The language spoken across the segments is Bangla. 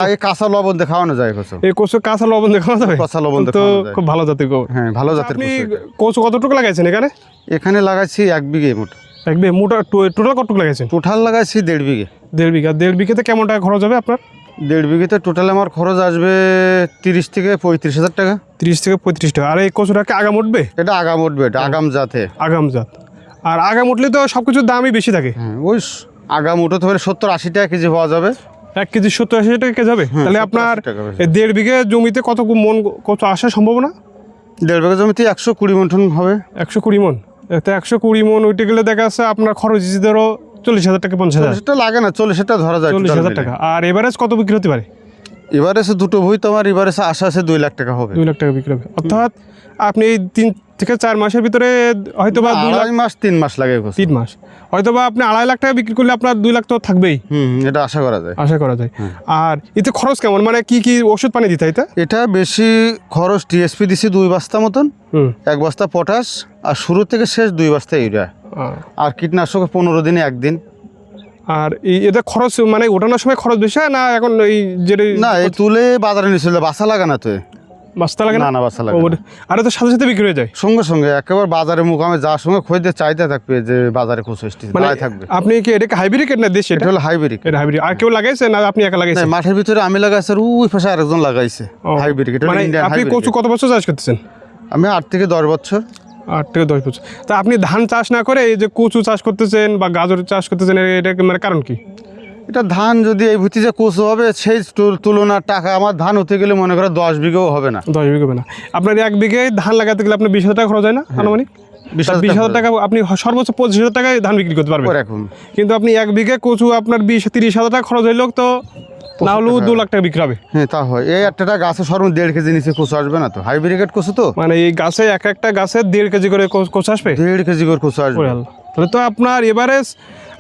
এই কাঁচা লবণ দিয়ে খাওয়ানো যায় কচু। এই কচু কাঁচা লবণ দিয়ে খাওয়া যাবে? কাঁচা লবণ দিয়ে তো খাওয়ানো যায়। খুব ভালো জাতের কচু। হ্যাঁ, ভালো জাতের আপনি কচু এটা। কচু কতটুকু লাগাইছেন এখানে? এখানে লাগাইছি 1 বিঘে মোট। এক বিঘে মোটা টোটাল কতটুকু লাগাইছেন? টোটাল লাগাইছি 1.5 বিঘে। 1.5 বিঘা। 1.5 বিঘাতে কেমন টাকা খরচ হবে আপনার? 1.5 বিঘেতে টোটাল আমার খরচ আসবে 30 থেকে 35 হাজার টাকা। 30 থেকে 35 টাকা। আর এই কচুটাকে আগাম উঠবে? এটা আগাম উঠবে, এটা আগাম জাতে। আগাম জাত। আর আগাম উঠলে তো সব কিছুর দামই বেশি থাকে। হ্যাঁ, ওই আগাম উঠতে পারে 70-80 টাকা কেজি পাওয়া যাবে। 1 কেজি 70-80 টাকা কেজি হবে। তাহলে 70-80 আপনার টাকা বেশি। 1.5 বিঘে জমিতে কত মন কচু আসার সম্ভাবনা? 1.5 বিঘা জমিতে 120 মন টন হবে। 120 মন। তো 120 মন উঠে গেলে দেখা যাচ্ছে আপনার খরচ ধরো 40,000 টাকা 50,000। সেটা লাগে না, 40 টাকা ধরা যায়। 40,000 টাকা। আর এভারেজ কত বিক্রি হতে পারে? এবারে দুটো ভুই তোমার এবারে আশা আছে 2 লাখ টাকা হবে। 2 লাখ টাকা বিক্রি হবে। অর্থাৎ আপনি এই 3 থেকে 4 মাসের ভিতরে হয়তো বা 2 লাখ 2 মাস 3 মাস লাগে। 3 মাস হয়তো বা আপনি 2.5 লাখ টাকা বিক্রি করলে আপনার 2 লাখ তো থাকবেই। এটা আশা করা যায়। আশা করা যায়। আর এতে খরচ কেমন, মানে কি কি ওষুধ পানি দিতে হয়? এটা বেশি খরচ টিএসপি দিছি 2 বস্তা মতন, 1 বস্তা পটাশ, আর শুরু থেকে শেষ 2 বস্তা ইউরিয়া, আর কীটনাশক 15 দিনে 1 দিন। আর এটা খরচ মানে ওঠানোর সময় খরচ বেশি হয় না এখন এই যেটা? না, এই তুলে বাজারে নিয়েছিল, বাসা লাগা না তো। বাস্তা লাগে না? না, বাসা লাগে না। আর তো সাথে সাথে বিক্রি হয়ে যায় সঙ্গে সঙ্গে একেবারে বাজারে মুকামে যাওয়ার সঙ্গে খরিদ্দার চাইতে থাকবে যে বাজারে কচু এসেছে, মানে থাকবে। আপনি কি এটাকে হাইব্রিড না দেশি? এটা হলো হাইব্রিড। এটা হাইব্রিড। আর কেউ লাগাইছে না আপনি একা লাগাইছেন? মাঠের ভিতরে আমি লাগাইছি, আর ওই পাশে আরেকজন লাগাইছে হাইব্রিড। এটা মানে ইন্ডিয়ান আপনি হাইব্রিড। কচু কত বছর চাষ করতেছেন? আমি 8 থেকে 10 বছর। 8 থেকে 10 বছর। তা আপনি ধান চাষ না করে এই যে কচু চাষ করতেছেন বা গাজর চাষ করতেছেন, এটা মানে কারণ কি? এটা ধান যদি এই ভূতি যে কচু হবে সেই তুলনার টাকা আমার ধান হতে গেলে মনে করো 10 বিঘেও হবে না। 10 বিঘা হবে না। আপনার 1 বিঘে ধান লাগাতে গেলে আপনার 20,000 টাকা খরচ হয় না আনুমানিক? 20,000 টাকা আপনি সর্বোচ্চ 25,000 টাকায় ধান বিক্রি করতে পারবেন। কিন্তু আপনি 1 বিঘে কচু আপনার 20-30,000 টাকা খরচ হইলেও তো না হলেও 2 লাখ টাকা বিক্রি হবে। হ্যাঁ, তা হয়। এই একটা গাছে সর্বোচ্চ 1.5 কেজি নিচে কচু আসবে না তো, হাইব্রিড কচু তো। মানে এই গাছে একটা গাছে 1.5 কেজি করে কচু আসবে? 1.5 কেজি করে কচু আসবে। তাহলে তো আপনার এভারেজ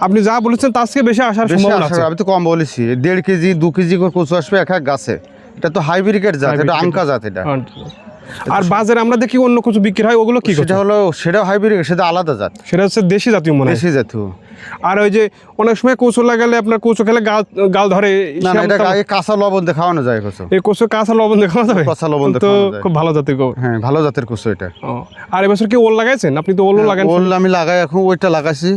আপনি যা বলেছেন তার থেকে বেশি আসার সম্ভাবনা আছে। আমি তো কম বলেছি, 1.5 কেজি 2 কেজি করে কচু আসবে এক গাছে। এটা তো হাইব্রিড জাত, এটা আনকা জাত এটা। আর বাজারে আমরা দেখি অন্য কচু বিক্রি হয়, ওগুলো কি? সেটা হাইব্রিড, সেটা আলাদা জাত। সেটা হচ্ছে দেশি জাতীয় মনে হয়। দেশি জাতীয়। আর ওই যে অনেক সময় কচু লাগালে আপনার কচু খেলে গাল ধরে। না, এটা কাঁচা লবণ দিয়ে খাওয়ানো যায় কচু। এই কচু কাঁচা লবণ দিয়ে খাওয়া যাবে? কাঁচা লবণ দিয়ে তো খাওয়ানো যায়। খুব ভালো জাতের কচু। হ্যাঁ, ভালো জাতের কচু এটা। আর এবছর কি ওল লাগাইছেন? আপনি তো ওল লাগান। ওল আমি লাগাই, এখন ওইটা লাগাইছি।